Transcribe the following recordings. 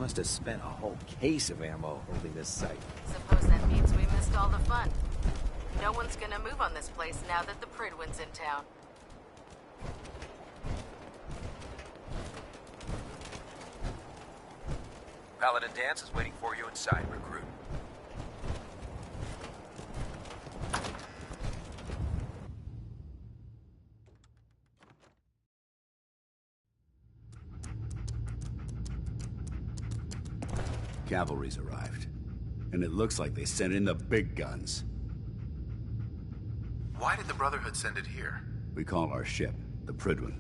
Must have spent a whole case of ammo holding this site. Suppose that means we missed all the fun. No one's gonna move on this place now that the Prydwen's in town. Paladin Danse is waiting for you inside, recruit. Cavalry's arrived. And it looks like they sent in the big guns. Why did the Brotherhood send it here? We call our ship the Prydwen.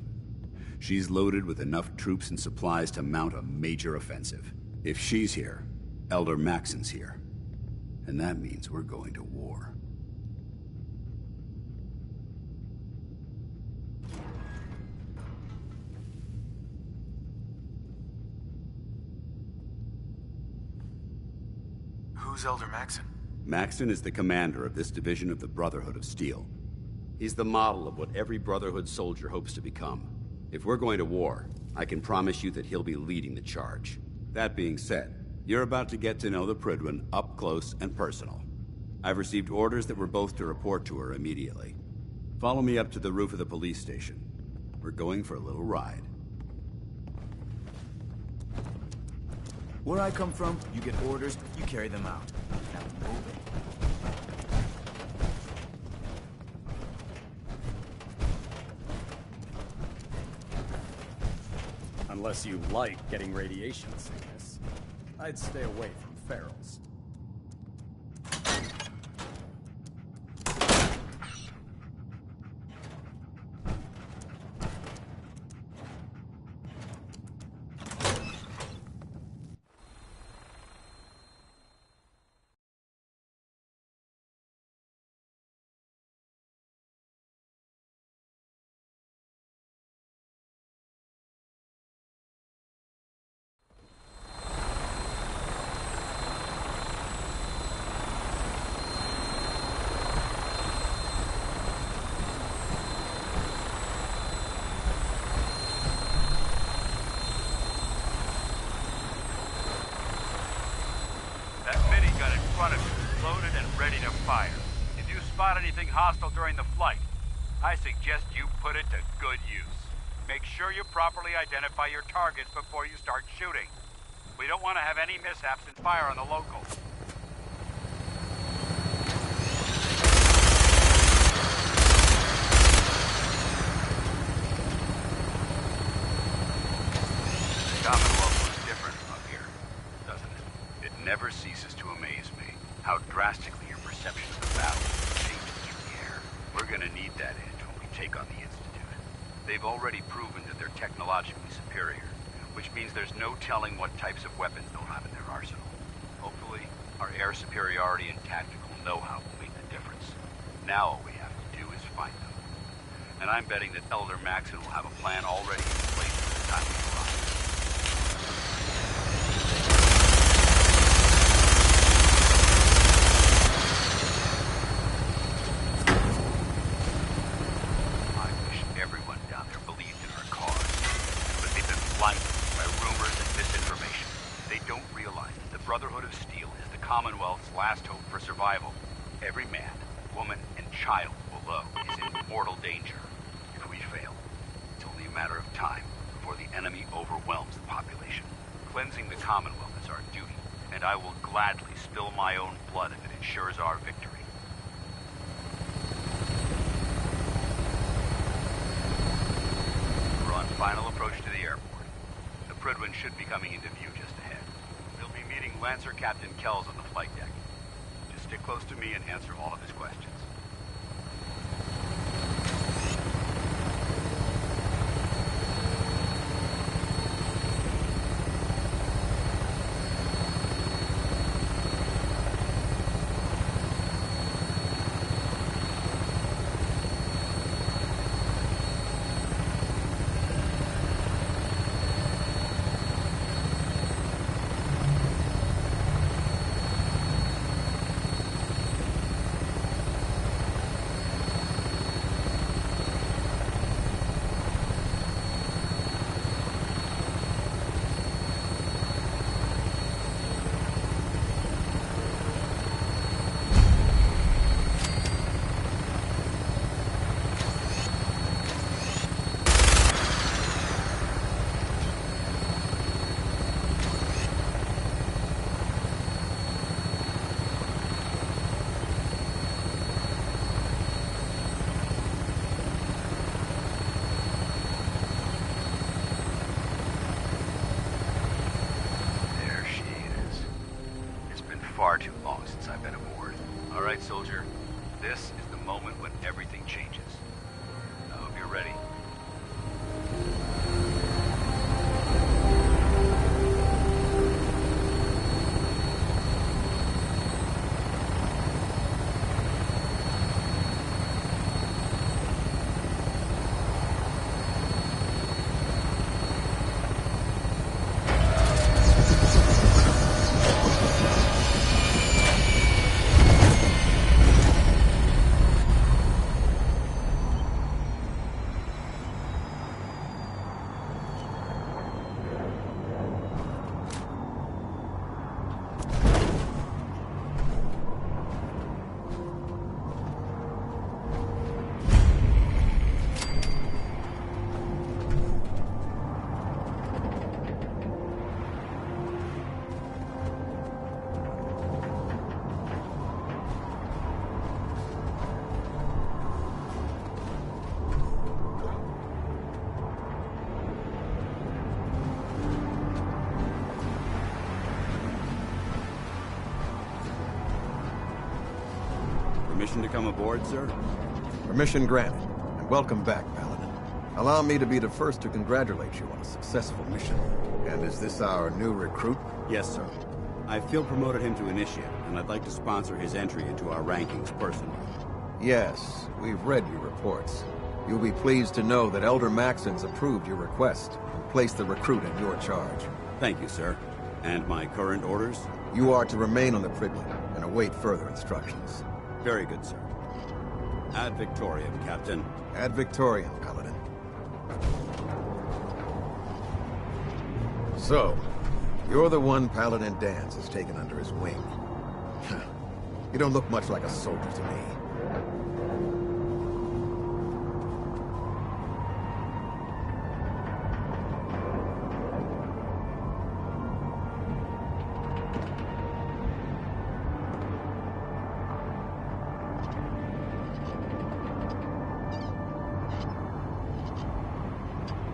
She's loaded with enough troops and supplies to mount a major offensive. If she's here, Elder Maxson's here. And that means we're going to war. Who's Elder Maxson? Maxson is the commander of this division of the Brotherhood of Steel. He's the model of what every Brotherhood soldier hopes to become. If we're going to war, I can promise you that he'll be leading the charge. That being said, you're about to get to know the Prydwen up close and personal. I've received orders that we're both to report to her immediately. Follow me up to the roof of the police station. We're going for a little ride. Where I come from, you get orders, you carry them out. Now move it. Unless you like getting radiation sickness, I'd stay away from ferals. Anything hostile during the flight, I suggest you put it to good use. Make sure you properly identify your targets before you start shooting. We don't want to have any mishaps and fire on the locals. The Commonwealth looks different from up here, doesn't it? It never ceases to amaze me how drastically your perception of the battle We're gonna need that edge when we take on the Institute. They've already proven that they're technologically superior, which means there's no telling what types of weapons they'll have in their arsenal. Hopefully, our air superiority and tactical know-how will make the difference. Now all we have to do is find them. And I'm betting that Elder Maxson will have a plan already in place by the time we arrive. Commonwealth's last hope for survival. Every man, woman, and child below is in mortal danger. If we fail, it's only a matter of time before the enemy overwhelms the population. Cleansing the Commonwealth is our duty, and I will gladly spill my own blood if it ensures our victory. We're on final approach to the airport. The Prydwen should be coming into view just ahead. We'll be meeting Lancer Captain Kells on the flight deck. Just stick close to me and answer all of his questions. far too long since I've been aboard. All right, soldier. This is the moment when everything changes. I hope you're ready. Permission to come aboard, sir? Permission granted, and welcome back, Paladin. Allow me to be the first to congratulate you on a successful mission. And is this our new recruit? Yes, sir. I field promoted him to initiate, and I'd like to sponsor his entry into our rankings personally. Yes, we've read your reports. You'll be pleased to know that Elder Maxon's approved your request and placed the recruit in your charge. Thank you, sir. And my current orders? You are to remain on the Prigling and await further instructions. Very good, sir. Ad Victoriam, Captain. Ad Victoriam, Paladin. So, you're the one Paladin Danse has taken under his wing. You don't look much like a soldier to me.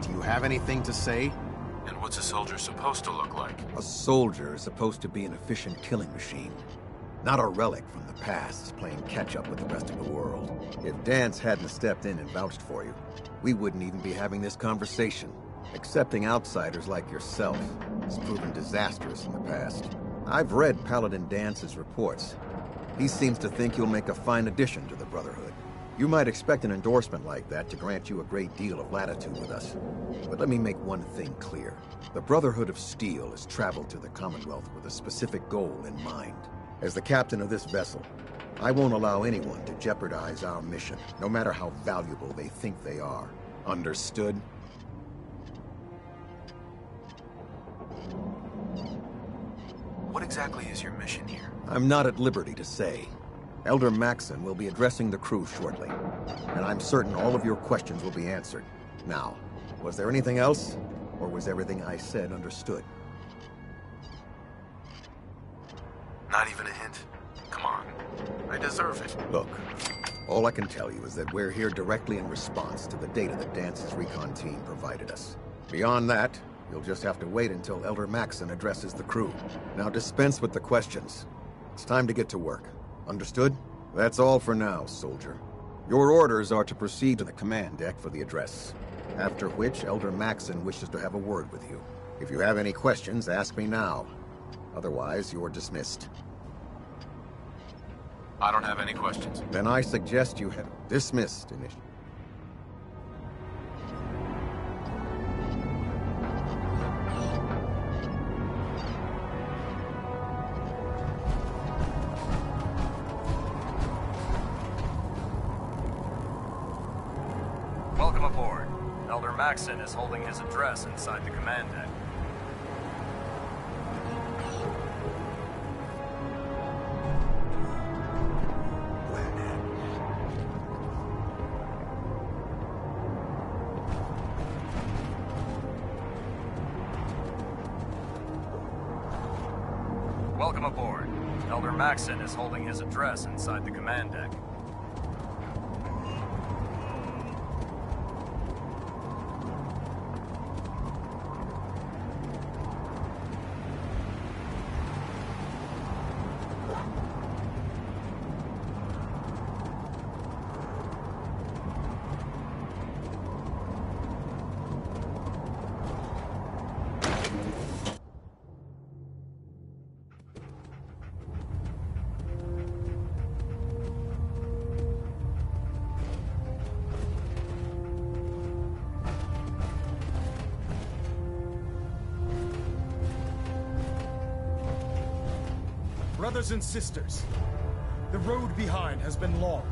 Do you have anything to say? And what's a soldier supposed to look like? A soldier is supposed to be an efficient killing machine, not a relic from the past playing catch-up with the rest of the world. If Danse hadn't stepped in and vouched for you, we wouldn't even be having this conversation. Accepting outsiders like yourself has proven disastrous in the past. I've read Paladin Dance's reports. He seems to think you'll make a fine addition to the Brotherhood. You might expect an endorsement like that to grant you a great deal of latitude with us. But let me make one thing clear. The Brotherhood of Steel has traveled to the Commonwealth with a specific goal in mind. As the captain of this vessel, I won't allow anyone to jeopardize our mission, no matter how valuable they think they are. Understood? What exactly is your mission here? I'm not at liberty to say. Elder Maxon will be addressing the crew shortly, and I'm certain all of your questions will be answered. Now, was there anything else, or was everything I said understood? Not even a hint? Come on. I deserve it. Look, all I can tell you is that we're here directly in response to the data that Dance's recon team provided us. Beyond that, you'll just have to wait until Elder Maxon addresses the crew. Now dispense with the questions. It's time to get to work. Understood? That's all for now, soldier. Your orders are to proceed to the command deck for the address, after which Elder Maxon wishes to have a word with you. If you have any questions, ask me now. Otherwise, you're dismissed. I don't have any questions. Then I suggest you have dismissed initially. Welcome aboard. Elder Maxon is holding his address inside the command deck. Welcome aboard. Elder Maxon is holding his address inside the command deck. Brothers and sisters, the road behind has been long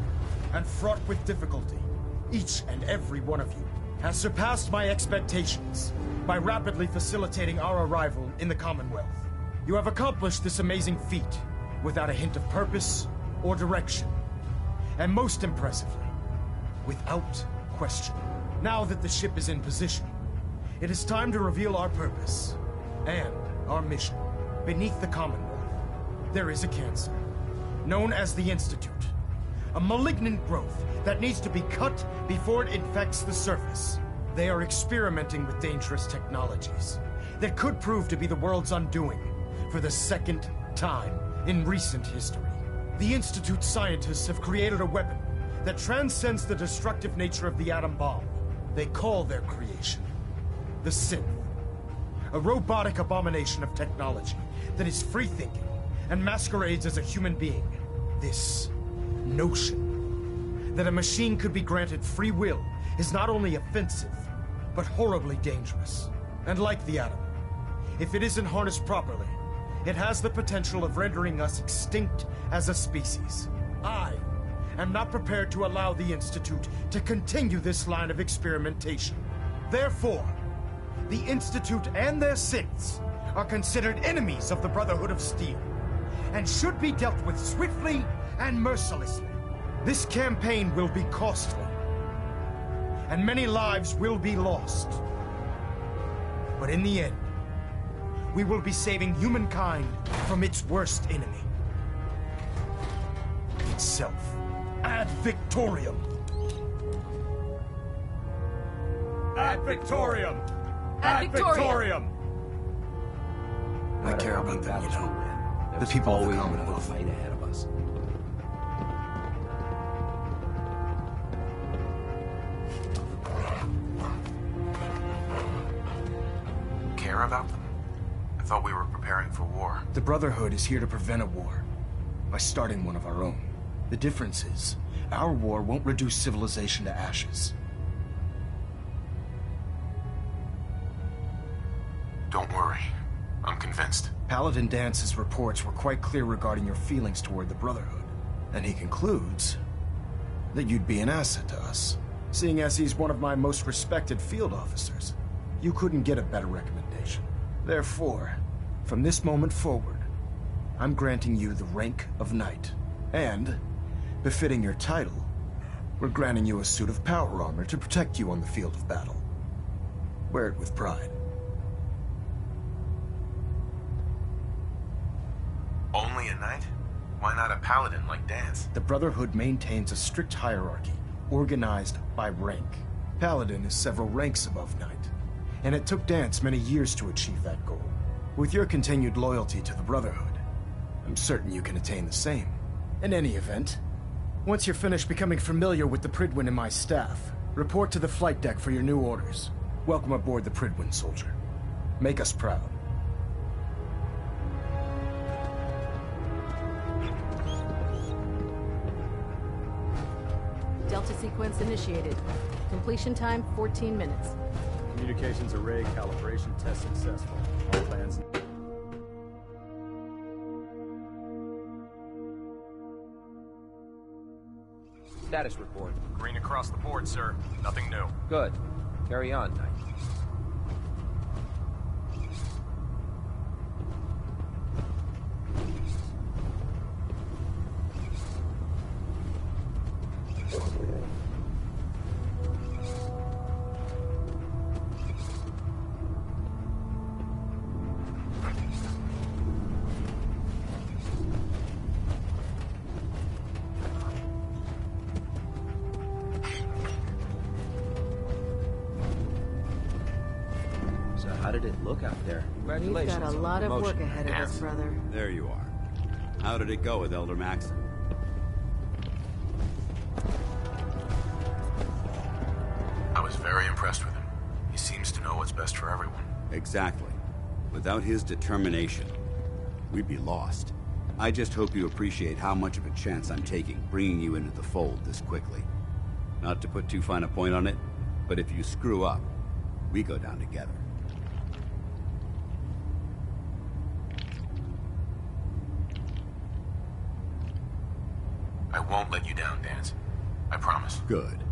and fraught with difficulty. Each and every one of you has surpassed my expectations by rapidly facilitating our arrival in the Commonwealth. You have accomplished this amazing feat without a hint of purpose or direction. And most impressively, without question. Now that the ship is in position, it is time to reveal our purpose and our mission. Beneath the Commonwealth, there is a cancer, known as the Institute. A malignant growth that needs to be cut before it infects the surface. They are experimenting with dangerous technologies that could prove to be the world's undoing for the second time in recent history. The Institute's scientists have created a weapon that transcends the destructive nature of the atom bomb. They call their creation the Synth. A robotic abomination of technology that is free-thinking and masquerades as a human being. This notion that a machine could be granted free will is not only offensive, but horribly dangerous. And like the atom, if it isn't harnessed properly, it has the potential of rendering us extinct as a species. I am not prepared to allow the Institute to continue this line of experimentation. Therefore, the Institute and their synths are considered enemies of the Brotherhood of Steel, and should be dealt with swiftly and mercilessly. This campaign will be costly, and many lives will be lost. But in the end, we will be saving humankind from its worst enemy. Itself. Ad Victorium! Ad Victorium! Ad Victorium! I care about them, you know. The people of the Commonwealth. Fight ahead of us. Care about them? I thought we were preparing for war. The Brotherhood is here to prevent a war by starting one of our own. The difference is, our war won't reduce civilization to ashes. Don't worry. I'm convinced. Paladin Dance's reports were quite clear regarding your feelings toward the Brotherhood. And he concludes that you'd be an asset to us. Seeing as he's one of my most respected field officers, you couldn't get a better recommendation. Therefore, from this moment forward, I'm granting you the rank of Knight. And, befitting your title, we're granting you a suit of power armor to protect you on the field of battle. Wear it with pride. Only a knight? Why not a paladin like Dance? The Brotherhood maintains a strict hierarchy, organized by rank. Paladin is several ranks above Knight, and it took Dance many years to achieve that goal. With your continued loyalty to the Brotherhood, I'm certain you can attain the same. In any event, once you're finished becoming familiar with the Prydwen and my staff, report to the flight deck for your new orders. Welcome aboard the Prydwen, soldier. Make us proud. Delta sequence initiated. Completion time 14 minutes. Communications array calibration test successful. All plans. Status report. Green across the board, sir. Nothing new. Good. Carry on, Knight. How did it look out there? We've Congratulations. got a lot of work Promotion. ahead of us, brother. There you are. How did it go with Elder Maxon? I was very impressed with him. He seems to know what's best for everyone. Exactly. Without his determination, we'd be lost. I just hope you appreciate how much of a chance I'm taking bringing you into the fold this quickly. Not to put too fine a point on it, but if you screw up, we go down together. I won't let you down, Dance. I promise. Good.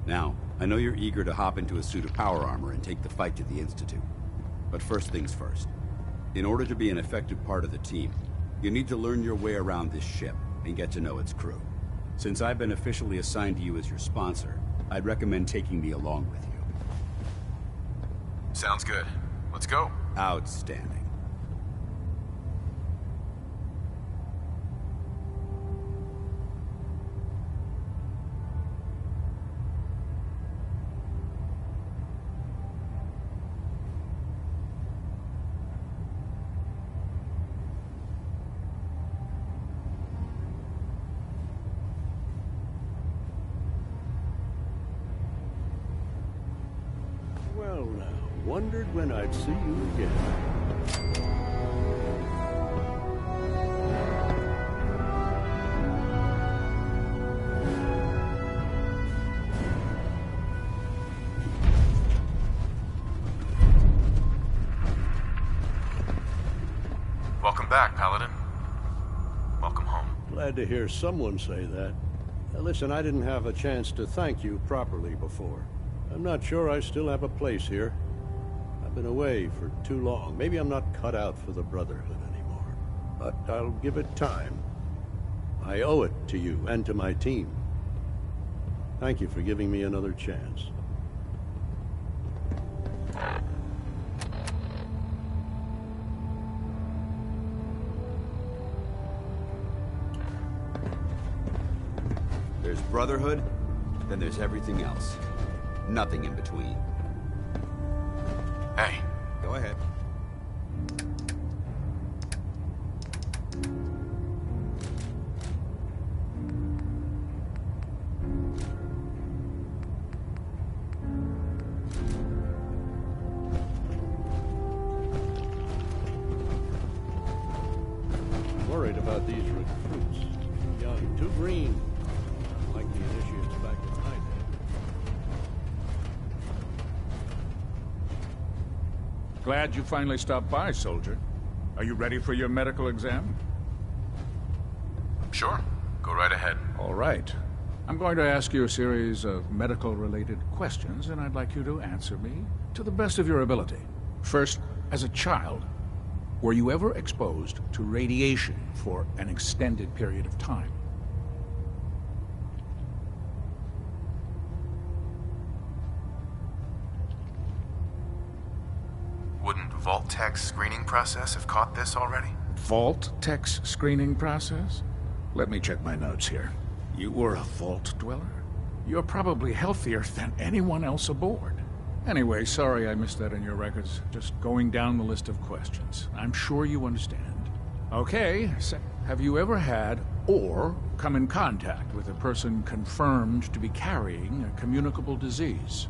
Now, I know you're eager to hop into a suit of power armor and take the fight to the Institute. But first things first. In order to be an effective part of the team, you need to learn your way around this ship and get to know its crew. Since I've been officially assigned to you as your sponsor, I'd recommend taking me along with you. Sounds good. Let's go. Outstanding. Well now, wondered when I'd see you again. Welcome back, Paladin. Welcome home. Glad to hear someone say that. Listen, I didn't have a chance to thank you properly before. I'm not sure I still have a place here. I've been away for too long. Maybe I'm not cut out for the Brotherhood anymore. But I'll give it time. I owe it to you and to my team. Thank you for giving me another chance. There's Brotherhood, then there's everything else. Nothing in between. Hey. Go ahead. Worried about these recruits. Too young, too green. Like the initiates back in my day. Glad you finally stopped by, soldier. Are you ready for your medical exam? Sure. Go right ahead. All right. I'm going to ask you a series of medical-related questions, and I'd like you to answer me to the best of your ability. First, as a child, were you ever exposed to radiation for an extended period of time? Wouldn't Vault-Tech's screening process have caught this already? Vault-Tech's screening process? Let me check my notes here. You were a Vault Dweller? You're probably healthier than anyone else aboard. Anyway, sorry I missed that in your records. Just going down the list of questions. I'm sure you understand. Okay, so have you ever had or come in contact with a person confirmed to be carrying a communicable disease?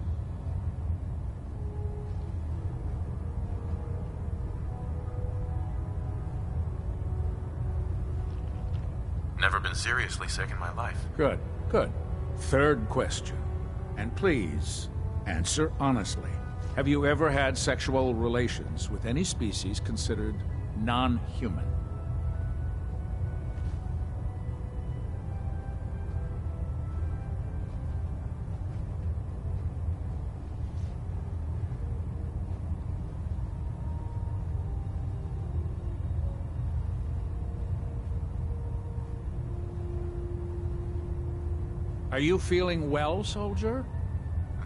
Never been seriously sick in my life. Good, good. Third question. And please, answer honestly. Have you ever had sexual relations with any species considered non-human? Are you feeling well, soldier?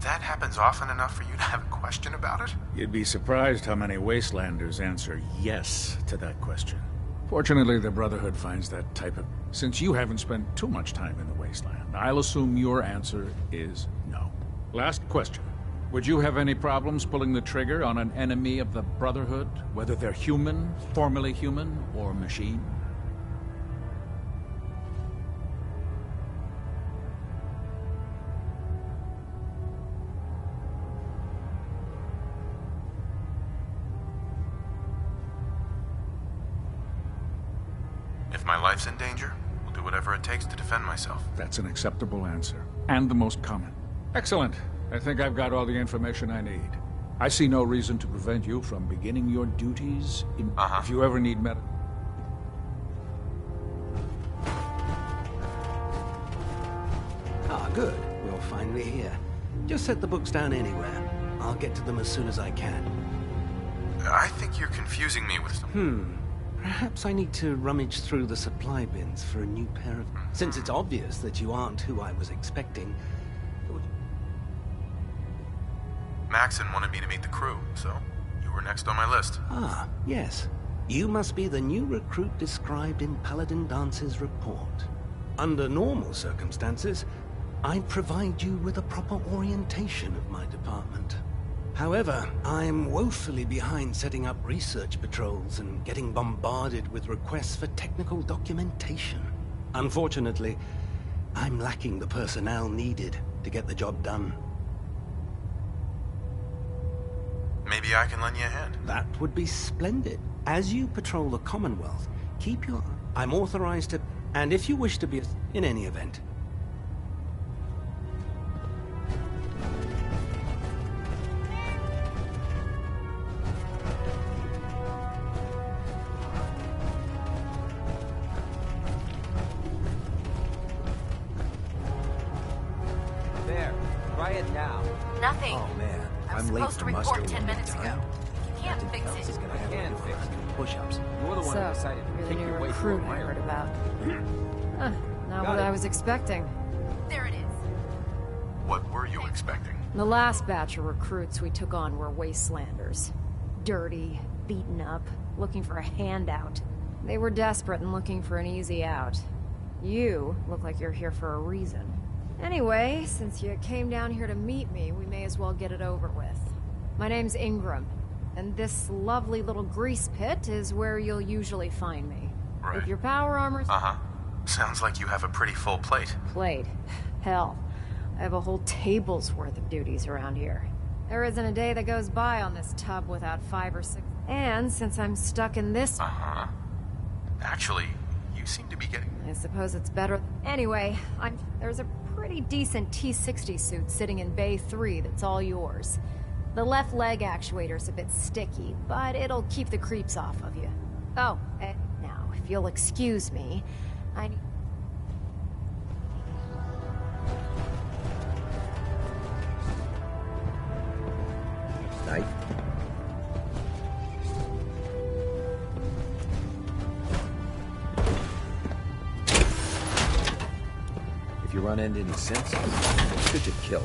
That happens often enough for you to have a question about it? You'd be surprised how many Wastelanders answer yes to that question. Fortunately, the Brotherhood finds that type of... Since you haven't spent too much time in the Wasteland, I'll assume your answer is no. Last question. Would you have any problems pulling the trigger on an enemy of the Brotherhood, whether they're human, formerly human, or machine? If my life's in danger, I'll do whatever it takes to defend myself. That's an acceptable answer, and the most common. Excellent. I think I've got all the information I need. I see no reason to prevent you from beginning your duties if you ever need medical. Good. We'll find me here. Just set the books down anywhere. I'll get to them as soon as I can. I think you're confusing me with some... Perhaps I need to rummage through the supply bins for a new pair of... Since it's obvious that you aren't who I was expecting... Maxon wanted me to meet the crew, so you were next on my list. Ah, yes. You must be the new recruit described in Paladin Dance's report. Under normal circumstances, I'd provide you with a proper orientation of my department. However, I'm woefully behind setting up research patrols and getting bombarded with requests for technical documentation. Unfortunately, I'm lacking the personnel needed to get the job done. Maybe I can lend you a hand. That would be splendid. As you patrol the Commonwealth, keep your... I'm authorized to... And if you wish to be... In any event... There. Try it now. Nothing. Oh, man. I'm late supposed to for muster report 10 when minutes you ago. You can't fix Else is it. gonna can fix push-ups. You're the one who decided to you're the kick new your way recruit through a I wire. heard about. Not Got what it. I was expecting. There it is. What were you expecting? The last batch of recruits we took on were wastelanders. Dirty, beaten up, looking for a handout. They were desperate and looking for an easy out. You look like you're here for a reason. Anyway, since you came down here to meet me, we may as well get it over with. My name's Ingram, and this lovely little grease pit is where you'll usually find me. Right. If your power armor's... Uh-huh. Sounds like you have a pretty full plate. Plate. Hell, I have a whole table's worth of duties around here. There isn't a day that goes by on this tub without 5 or 6. And since I'm stuck in this... Uh-huh. Actually, you seem to be getting... I suppose it's better... Anyway, there's a pretty decent T-60 suit sitting in Bay 3 that's all yours. The left leg actuator's a bit sticky, but it'll keep the creeps off of you. Oh, now, if you'll excuse me, I need... Knight? If you run into any sense, should you kill?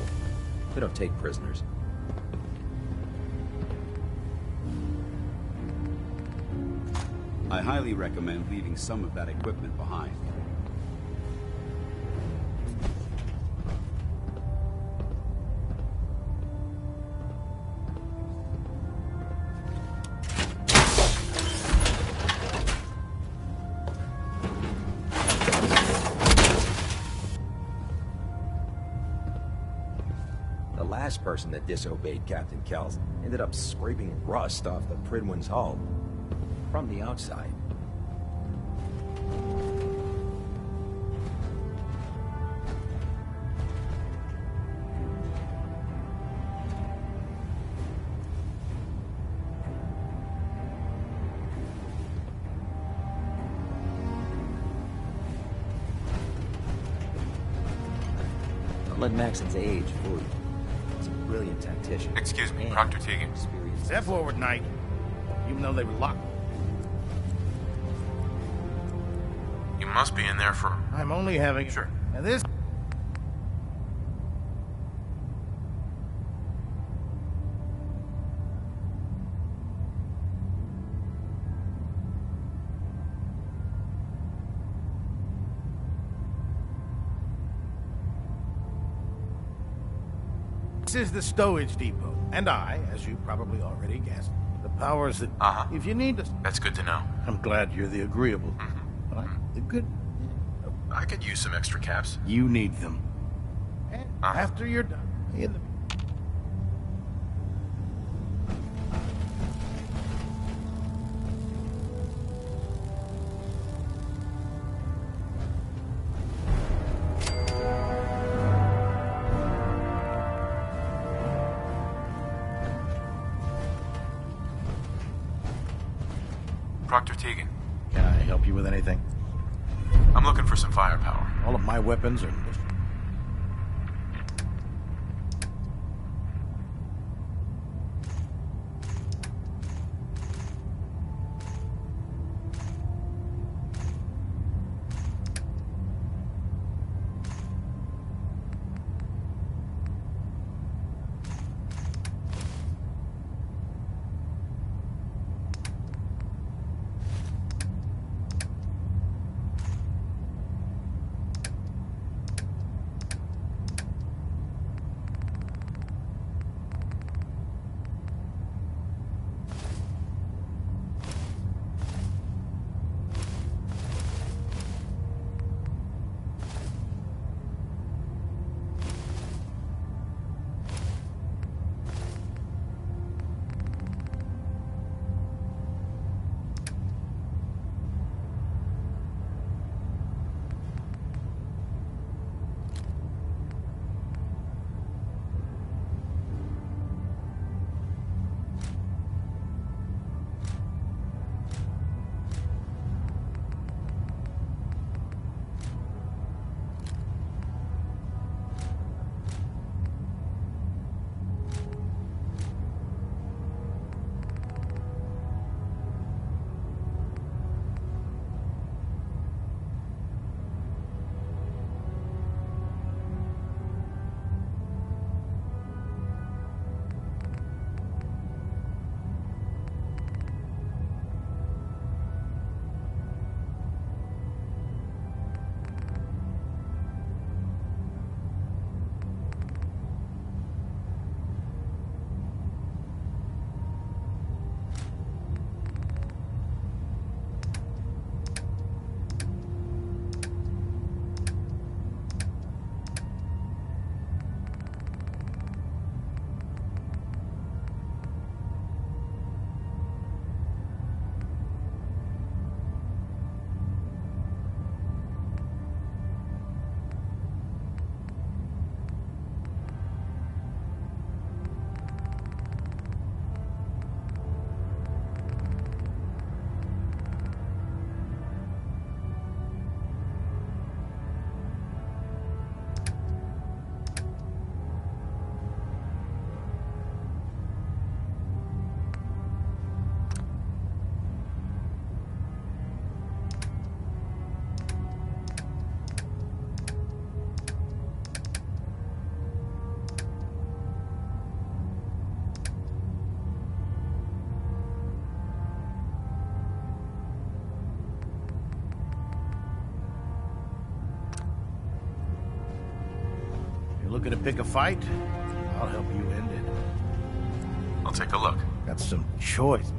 We don't take prisoners. I highly recommend leaving some of that equipment behind. The last person that disobeyed Captain Kells ended up scraping rust off the Pridwin's hull. From the outside. Don't let Maxon's age fool you. He's a brilliant tactician. Excuse me, And Proctor Teagan. experienced. Step forward, Knight. Even though they were locked. You must be in there for... I'm only having... Sure. Now this... This is the stowage depot, and I, as you probably already guessed, the powers that... Uh-huh. If you need to... That's good to know. I'm glad you're the agreeable. But the good... I could use some extra caps. You need them. And after you're done, in the... Proctor Teagan, Can I help you with anything? I'm looking for some firepower. All of my weapons are... You're looking to pick a fight? I'll help you end it. I'll take a look. Got some choice.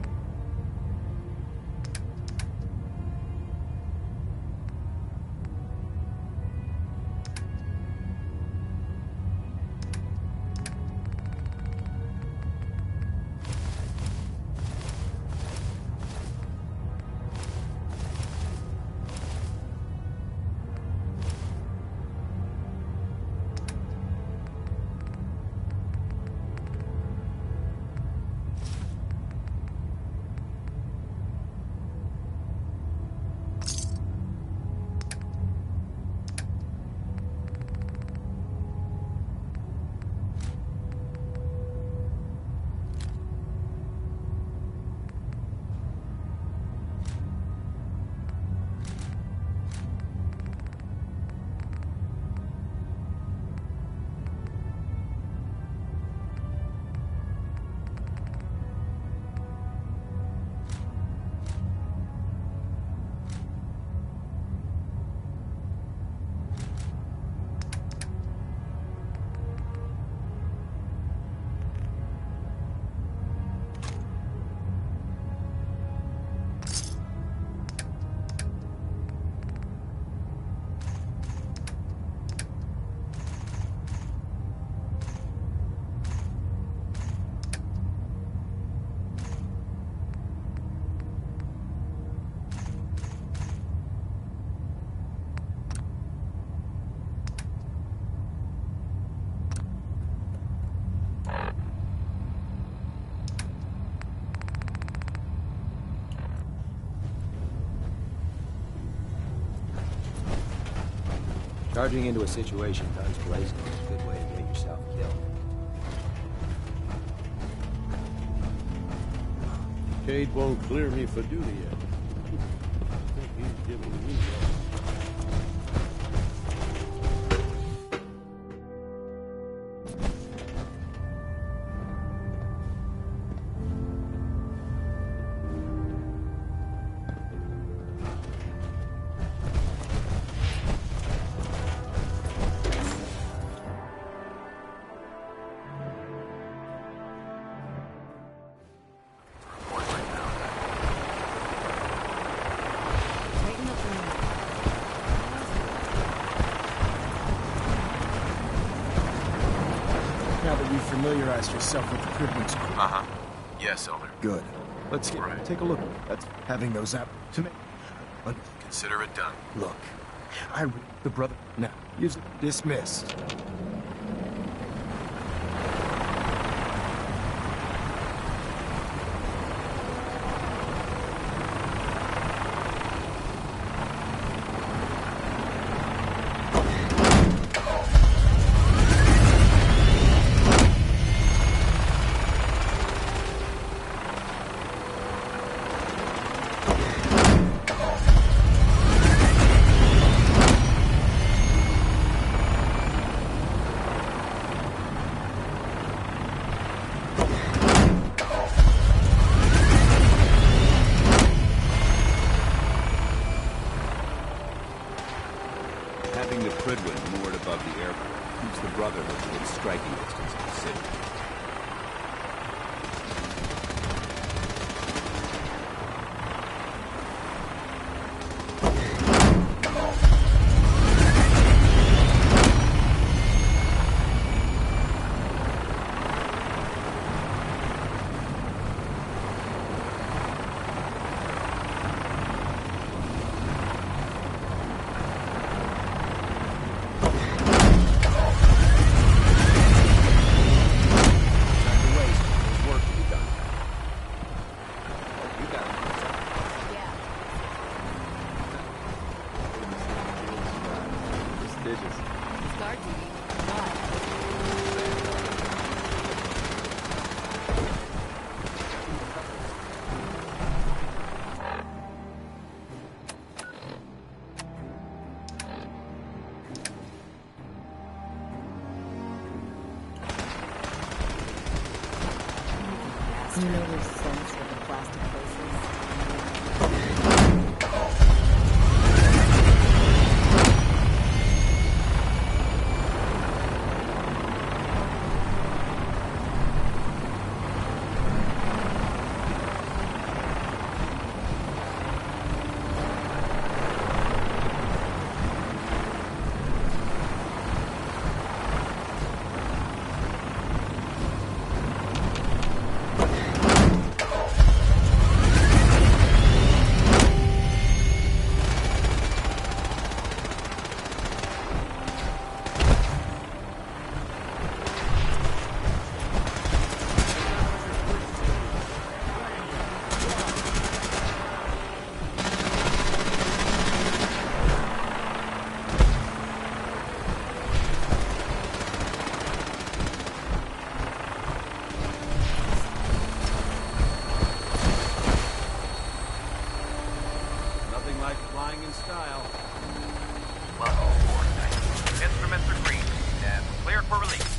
Charging into a situation guns blazing is a good way to get yourself killed. Cade won't clear me for duty yet. I think he's giving me that. Now that you've familiarized yourself with the Pridwin's crew. Uh-huh. Yes, Elder. Good. Let's take a look. That's having those out to me. Consider it done. Look, the brother now is dismissed. Having the Prydwen moored above the airport keeps the Brotherhood within striking distance of the city. You know there's sense with the plastic faces. like flying in style. Welcome aboard. Instruments are green and cleared for release.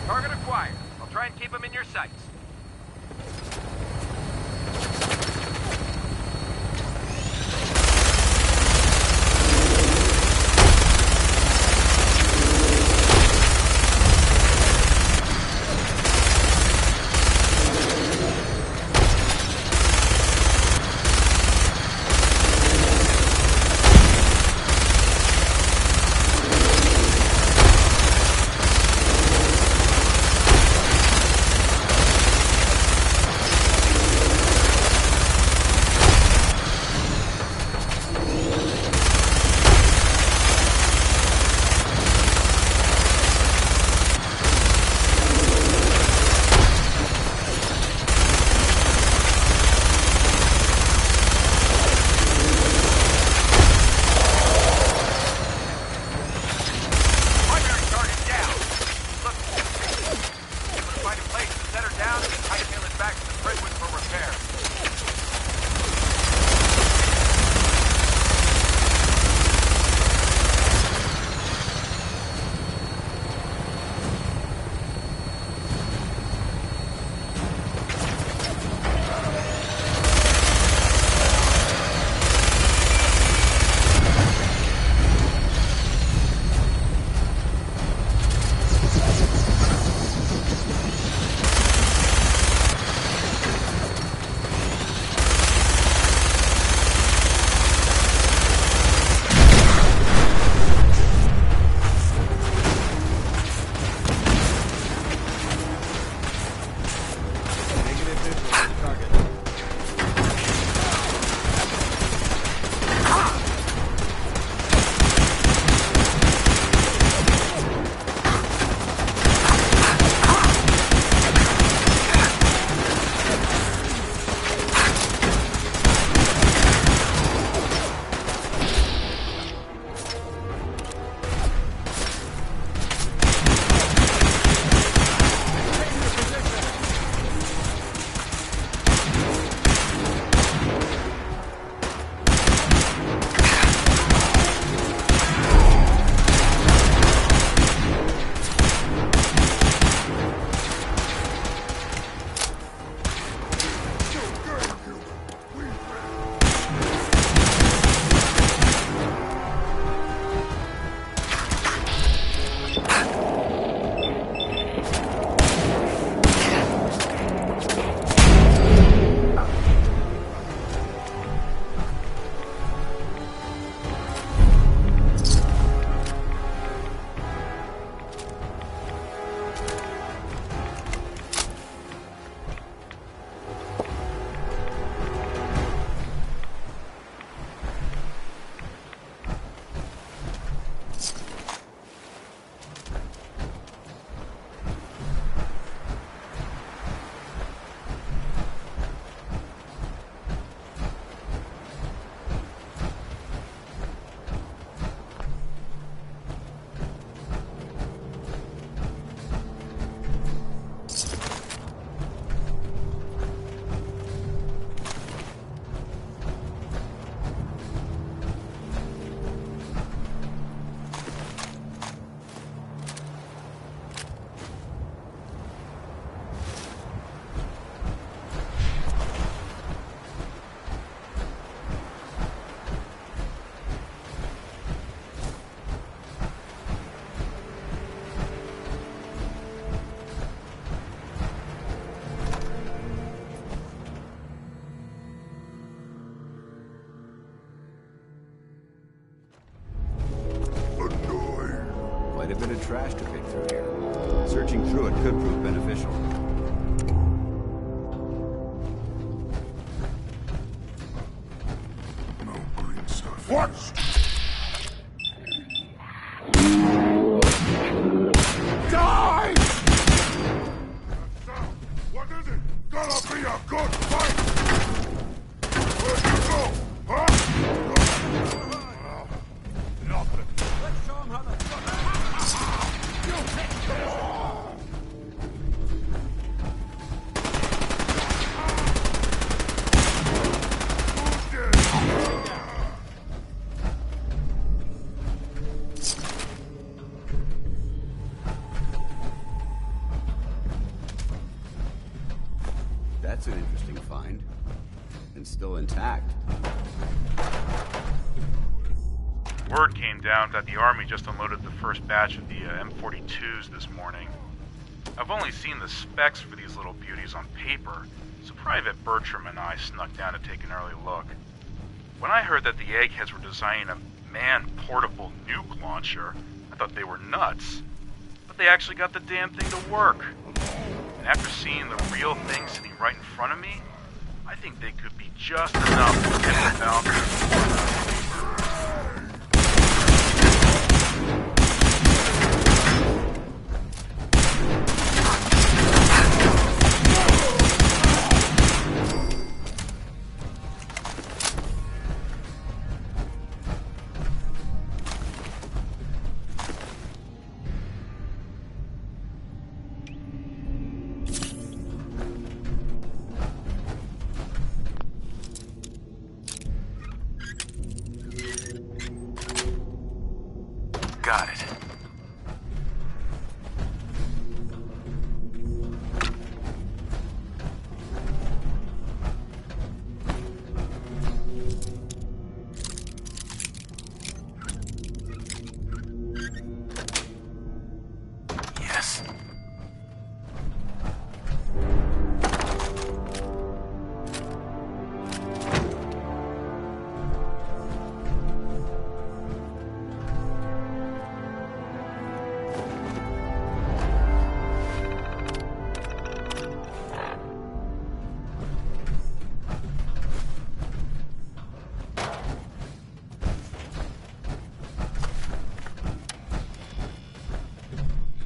Target acquired. I'll try and keep him in your sights. quite a bit of trash to pick through here. Searching through it could prove beneficial. No green stuff. What? Die! What is it? Gonna be a good fight! Where'd you go? Huh? Nothing. Let's show him how the fuck. You That's an interesting find. And still intact. Word came down that the Army just unloaded the first batch of the M42s this morning. I've only seen the specs for these little beauties on paper, so Private Bertram and I snuck down to take an early look. When I heard that the Eggheads were designing a man-portable nuke launcher, I thought they were nuts. But they actually got the damn thing to work. And after seeing the real thing sitting right in front of me, I think they could be just enough to get the balance. Got it. Yes.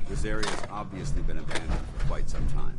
This area has obviously been abandoned for quite some time.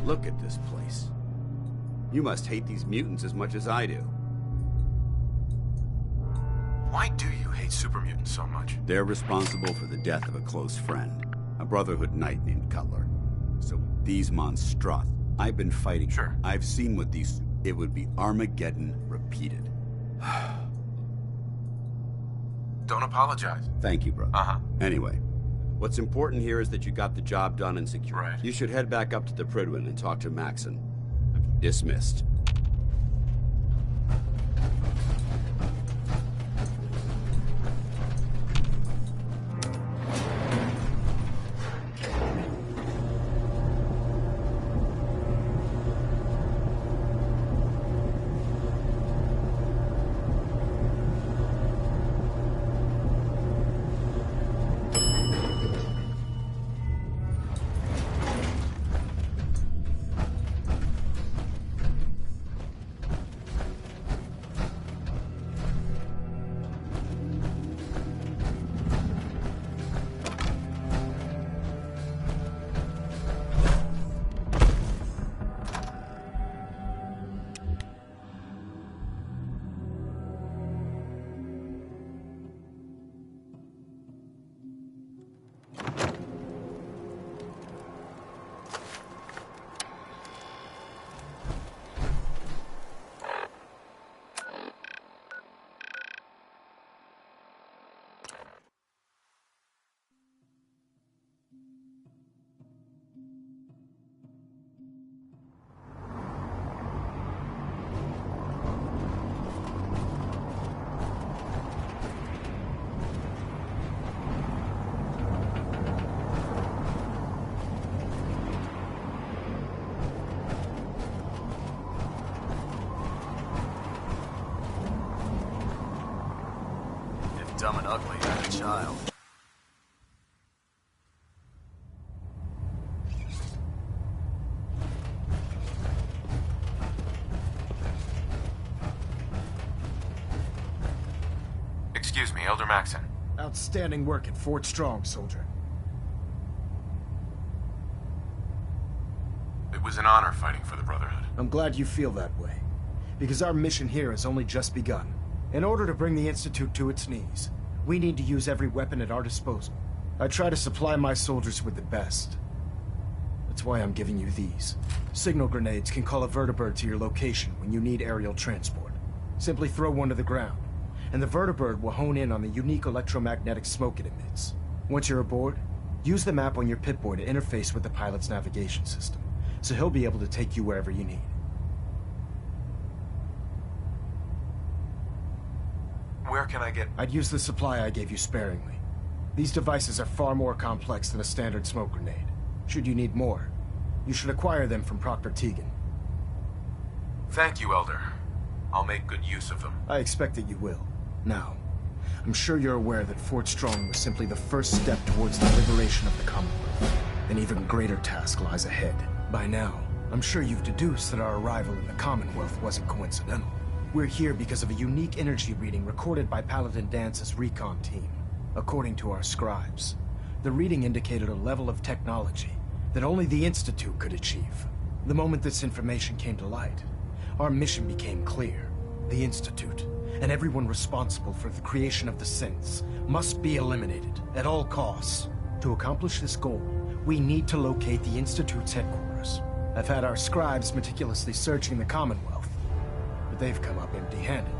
Look at this place. You must hate these mutants as much as I do. Why do you hate super mutants so much? They're responsible for the death of a close friend, a Brotherhood knight named Cutler. So these Monstroth, I've been fighting. Sure. I've seen what these... It would be Armageddon repeated. Don't apologize. Thank you, brother. Uh-huh. Anyway, what's important here is that you got the job done and secure. Right. You should head back up to the Prydwen and talk to Maxon. Dismissed. Dumb and ugly as a child. Excuse me, Elder Maxon. Outstanding work at Fort Strong, soldier. It was an honor fighting for the Brotherhood. I'm glad you feel that way, because our mission here has only just begun. In order to bring the Institute to its knees, we need to use every weapon at our disposal. I try to supply my soldiers with the best. That's why I'm giving you these. Signal grenades can call a vertibird to your location when you need aerial transport. Simply throw one to the ground, and the vertibird will hone in on the unique electromagnetic smoke it emits. Once you're aboard, use the map on your Pip-Boy to interface with the pilot's navigation system, so he'll be able to take you wherever you need. Where can I get... I'd use the supply I gave you sparingly. These devices are far more complex than a standard smoke grenade. Should you need more, you should acquire them from Proctor Tegan. Thank you, Elder. I'll make good use of them. I expect that you will. Now, I'm sure you're aware that Fort Strong was simply the first step towards the liberation of the Commonwealth. An even greater task lies ahead. By now, I'm sure you've deduced that our arrival in the Commonwealth wasn't coincidental. We're here because of a unique energy reading recorded by Paladin Dance's recon team. According to our scribes, the reading indicated a level of technology that only the Institute could achieve. The moment this information came to light, our mission became clear. The Institute, and everyone responsible for the creation of the synths, must be eliminated at all costs. To accomplish this goal, we need to locate the Institute's headquarters. I've had our scribes meticulously searching the Commonwealth, but they've come up empty-handed.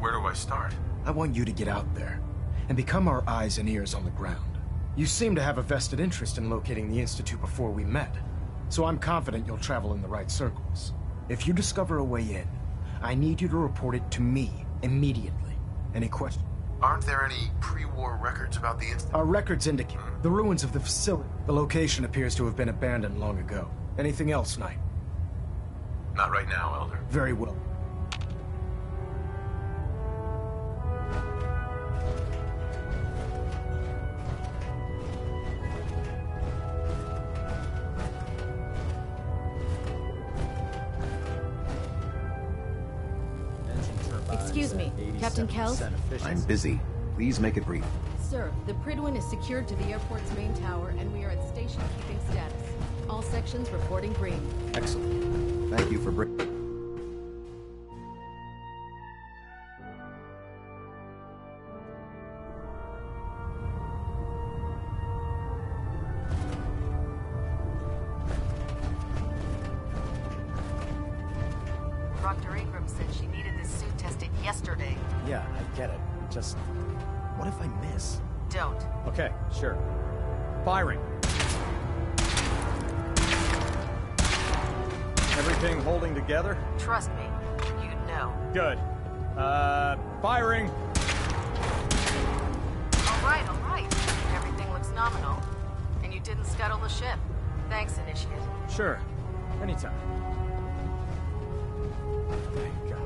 Where do I start? I want you to get out there and become our eyes and ears on the ground. You seem to have a vested interest in locating the Institute before we met, so I'm confident you'll travel in the right circles. If you discover a way in, I need you to report it to me immediately. Any questions? Aren't there any pre-war records about the Institute? Our records indicate the ruins of the facility. The location appears to have been abandoned long ago. Anything else, Knight? Not right now, Elder. Very well. Excuse me, Captain Kells? I'm busy. Please make it brief. Sir, the Prydwen is secured to the airport's main tower, and we are at station keeping status. All sections reporting green. Excellent. Thank you for bringing... Dr. Ingram said she needed this suit tested yesterday. Yeah, I get it. Just... what if I miss? Don't. Okay, sure. Firing. Everything holding together? Trust me, you'd know. Good. Firing! All right. Everything looks nominal. And you didn't scuttle the ship. Thanks, Initiate. Sure. Anytime. Thank God.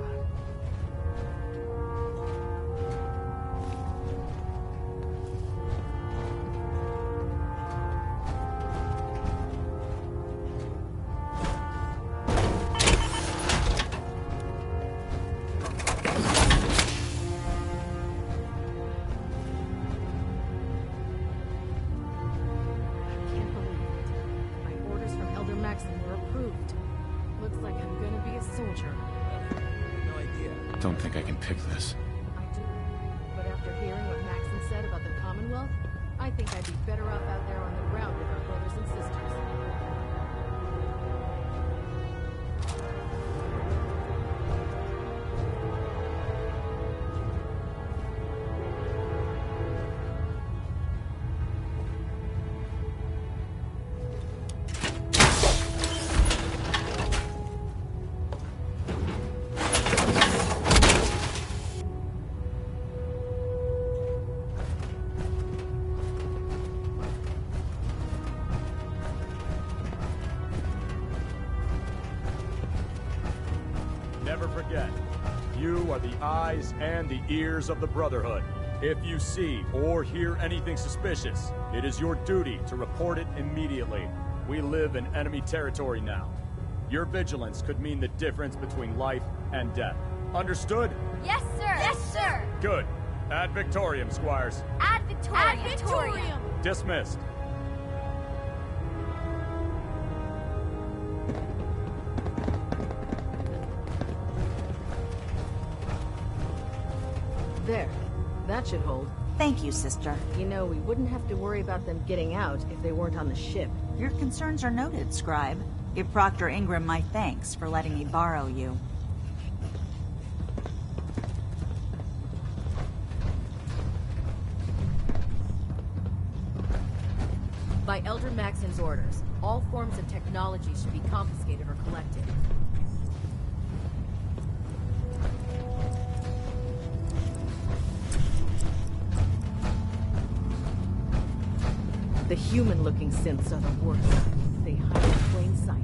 Don't think I can pick this. I do. But after hearing what Maxon said about the Commonwealth, I think I'd be better off out there on the ground with our brothers and sisters. Never forget, you are the eyes and the ears of the Brotherhood. If you see or hear anything suspicious, it is your duty to report it immediately. We live in enemy territory now. Your vigilance could mean the difference between life and death. Understood? Yes, sir! Yes, sir! Good. Ad Victorium, Squires. Ad Victorium! Ad Victorium! Dismissed. There. That should hold. Thank you, sister. You know, we wouldn't have to worry about them getting out if they weren't on the ship. Your concerns are noted, Scribe. Give Proctor Ingram my thanks for letting me borrow you. By Elder Maxon's orders, all forms of technology should be confiscated or collected. The human-looking synths are the worst. They hide in plain sight.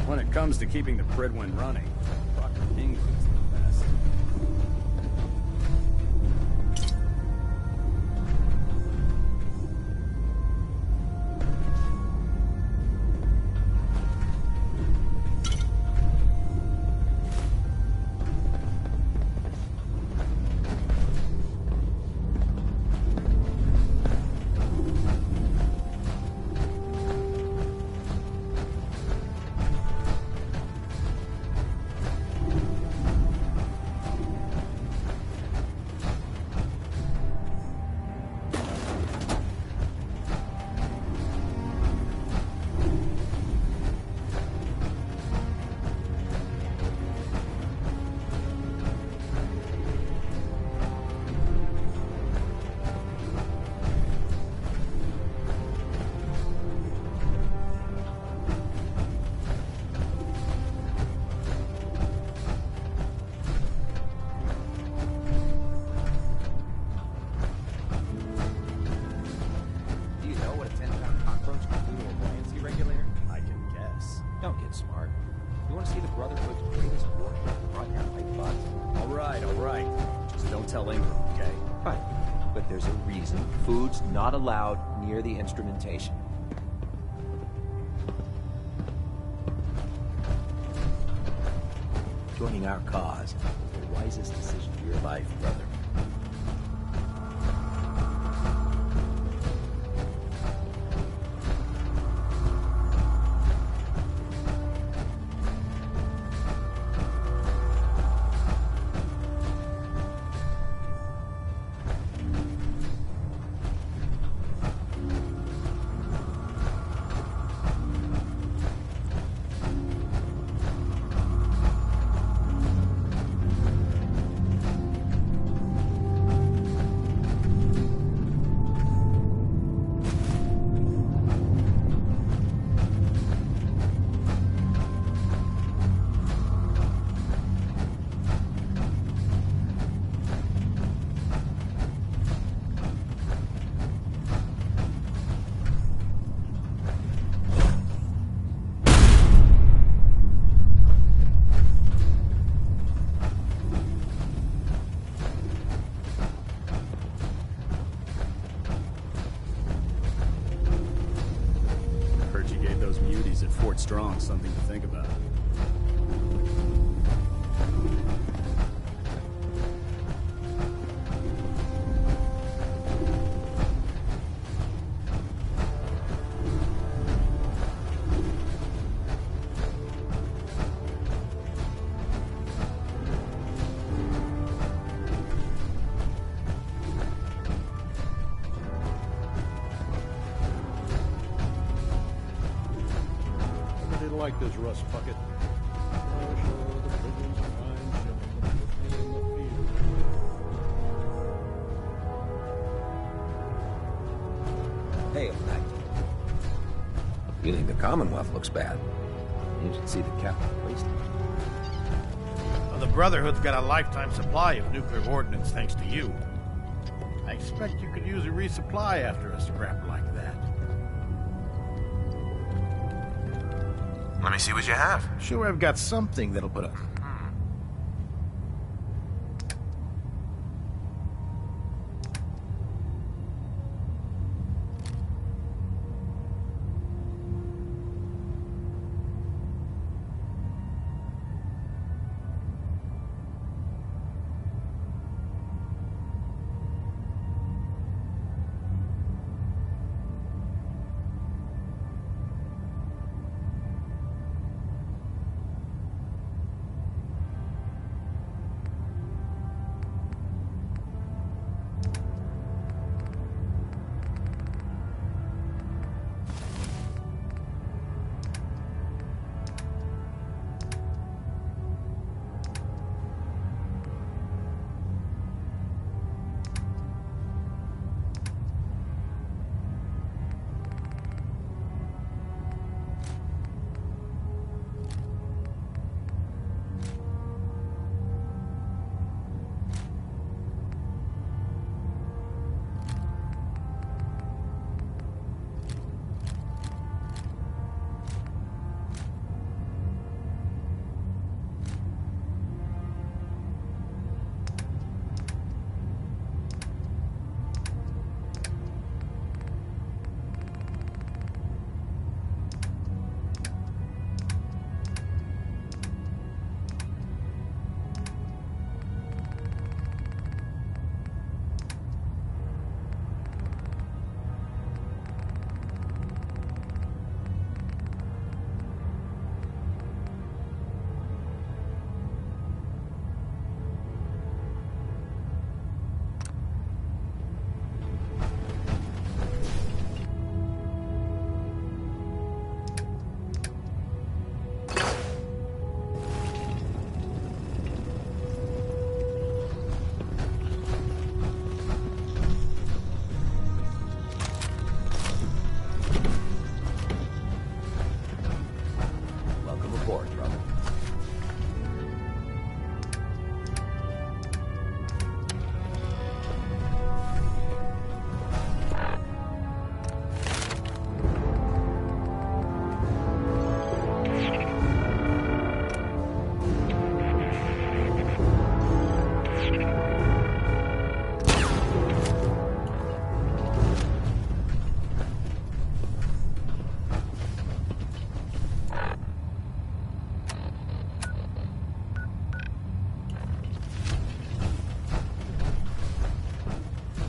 When it comes to keeping the Prydwen running, Dr. Ingram's the best. tell Ingram, okay? Right. But there's a reason food's not allowed near the instrumentation. Joining our cause is the wisest decision of your life, brother. At Fort Strong, something to think about. Like this rust bucket. Hey, O'Knight. You think the Commonwealth looks bad? You should see the captain wasted. Well, the Brotherhood's got a lifetime supply of nuclear ordnance thanks to you. I expect you could use a resupply after a scrap like that. Let me see what you have. Sure, I've got something that'll put a...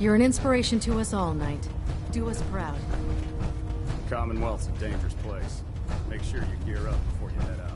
You're an inspiration to us all, Knight. Do us proud. Commonwealth's a dangerous place. Make sure you gear up before you head out.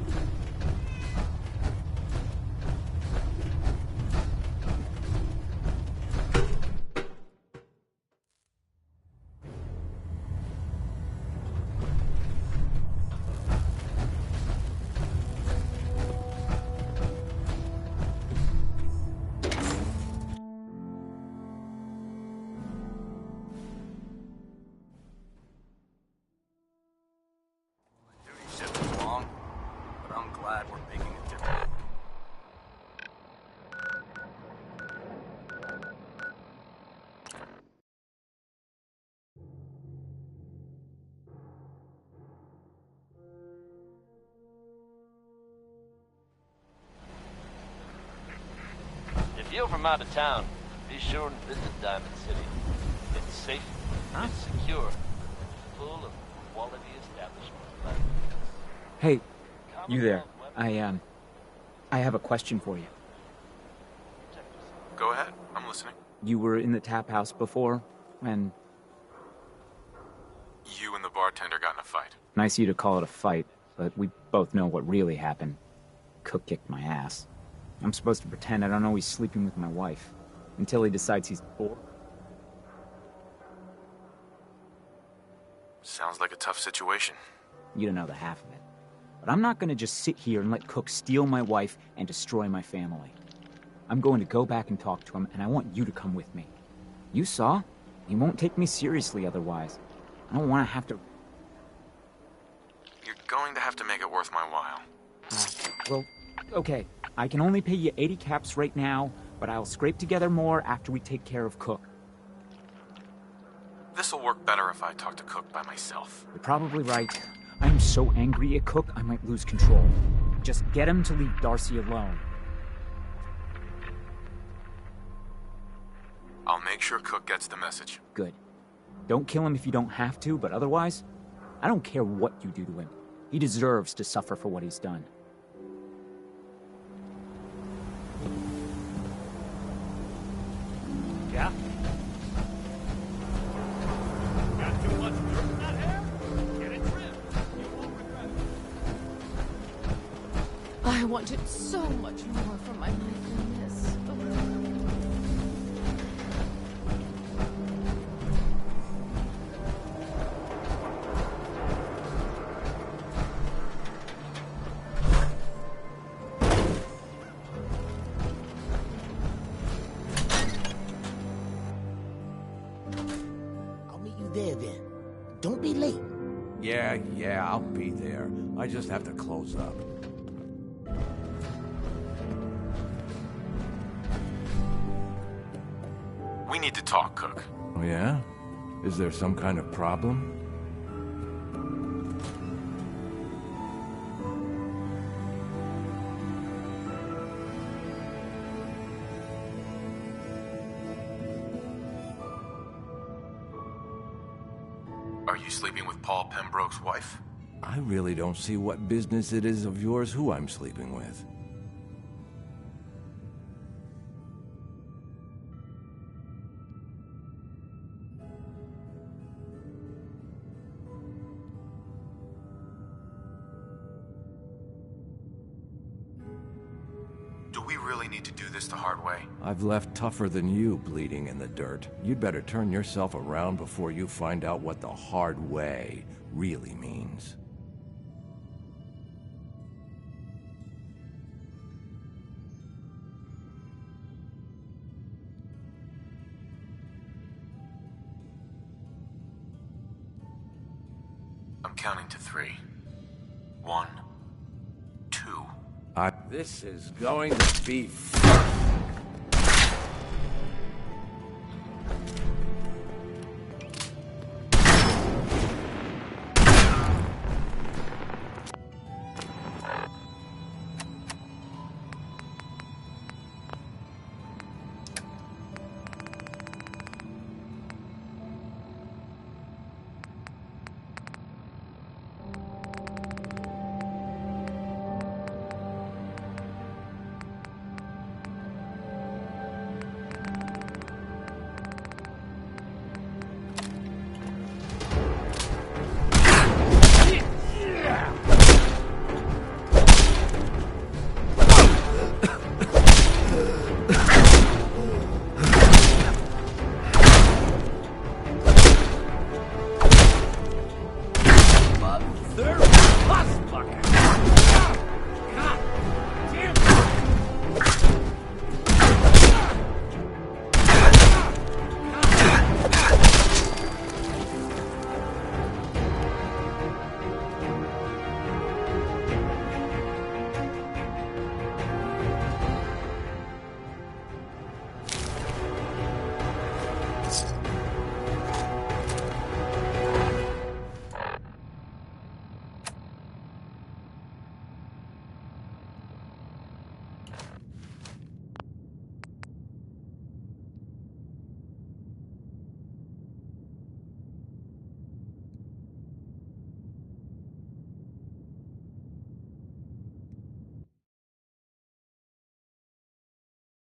If you're from out of town, be sure and visit Diamond City. It's safe, it's secure, and full of quality establishments. Hey, you there. I have a question for you. Go ahead, I'm listening. You were in the tap house before, and... You and the bartender got in a fight. Nice of you to call it a fight, but we both know what really happened. Cook kicked my ass. I'm supposed to pretend I don't know he's sleeping with my wife, until he decides he's bored. Sounds like a tough situation. You don't know the half of it. But I'm not gonna just sit here and let Cook steal my wife and destroy my family. I'm going to go back and talk to him, and I want you to come with me. You saw? He won't take me seriously otherwise. I don't want to have to... You're going to have to make it worth my while. Well, okay. I can only pay you 80 caps right now, but I'll scrape together more after we take care of Cook. This'll work better if I talk to Cook by myself. You're probably right. I'm so angry at Cook, I might lose control. Just get him to leave Darcy alone. I'll make sure Cook gets the message. Good. Don't kill him if you don't have to, but otherwise, I don't care what you do to him. He deserves to suffer for what he's done. Yeah? Got too much dirt in that hair? Get it trimmed. You won't regret it. I wanted so much more from my life than this. There then. Don't be late. Yeah, I'll be there. I just have to close up. We need to talk, Cook. Oh, yeah? Is there some kind of problem? Are you sleeping with Paul Pembroke's wife? I really don't see what business it is of yours who I'm sleeping with. Do we really need to do this the hard way? I've left tougher than you bleeding in the dirt. You'd better turn yourself around before you find out what the hard way really means. I'm counting to 3. 1, 2. This is going to be fun.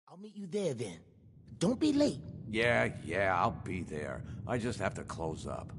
I'll meet you there then. Don't be late. Yeah, I'll be there. I just have to close up.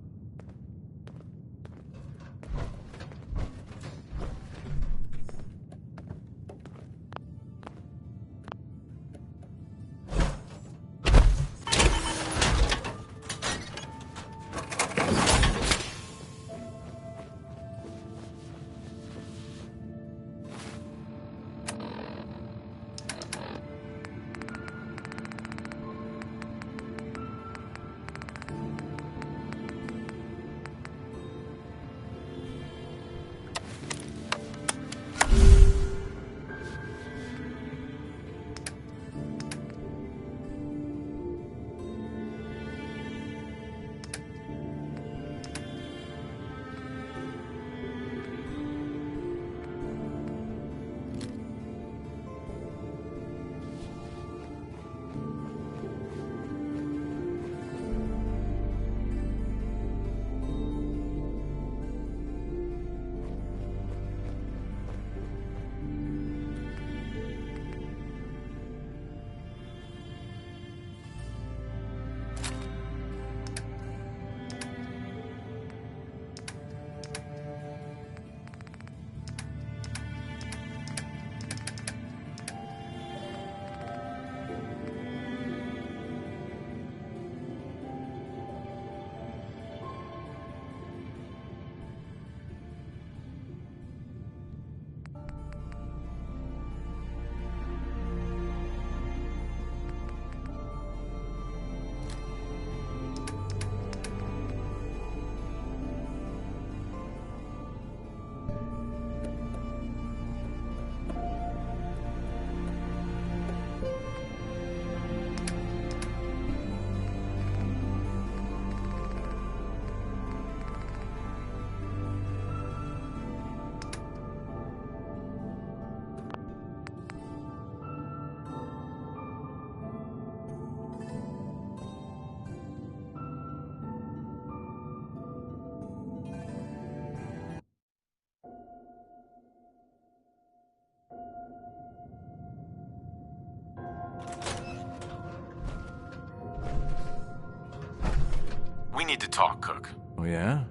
We need to talk, Cook. Oh, yeah?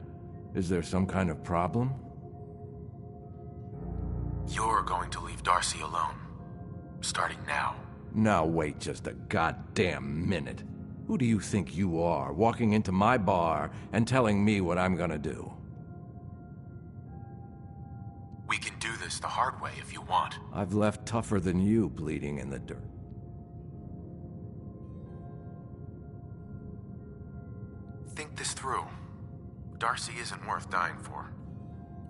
Is there some kind of problem? You're going to leave Darcy alone. Starting now. Now wait just a goddamn minute. Who do you think you are, walking into my bar and telling me what I'm gonna do? We can do this the hard way if you want. I've left tougher than you bleeding in the dirt. Think this through. Darcy isn't worth dying for.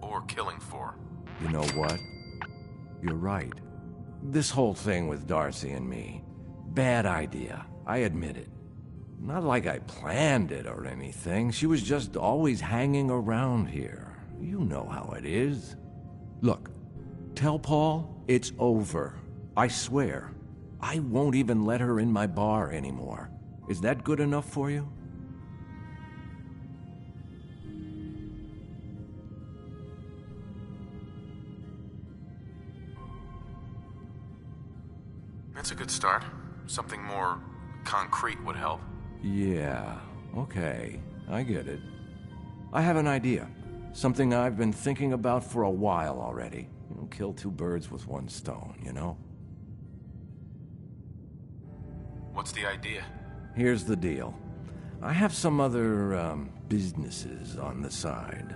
Or killing for. You know what? You're right. This whole thing with Darcy and me. Bad idea. I admit it. Not like I planned it or anything. She was just always hanging around here. You know how it is. Look, tell Paul it's over. I swear. I won't even let her in my bar anymore. Is that good enough for you? That's a good start. Something more concrete would help. Yeah, okay. I get it. I have an idea. Something I've been thinking about for a while already. Kill two birds with one stone, you know? What's the idea? Here's the deal. I have some other, businesses on the side.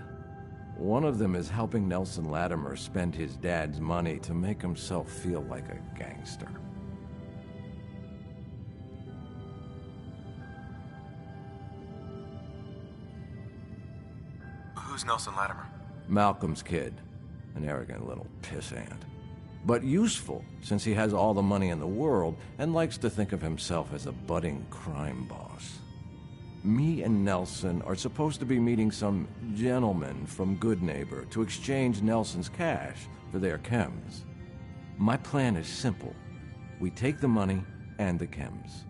One of them is helping Nelson Latimer spend his dad's money to make himself feel like a gangster. Who's Nelson Latimer? Malcolm's kid. An arrogant little pissant. But useful, since he has all the money in the world and likes to think of himself as a budding crime boss. Me and Nelson are supposed to be meeting some gentleman from Goodneighbor to exchange Nelson's cash for their chems. My plan is simple. We take the money and the chems.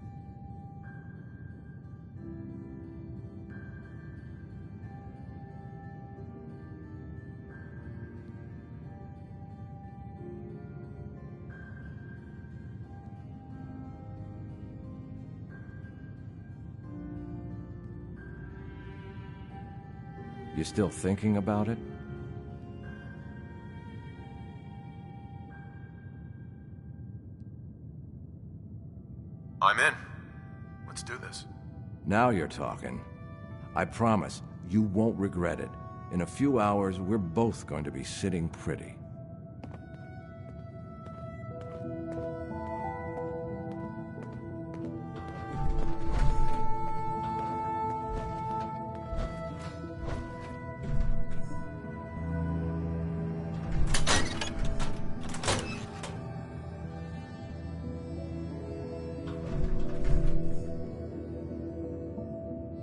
You still thinking about it? I'm in. Let's do this. Now you're talking. I promise, you won't regret it. In a few hours, we're both going to be sitting pretty.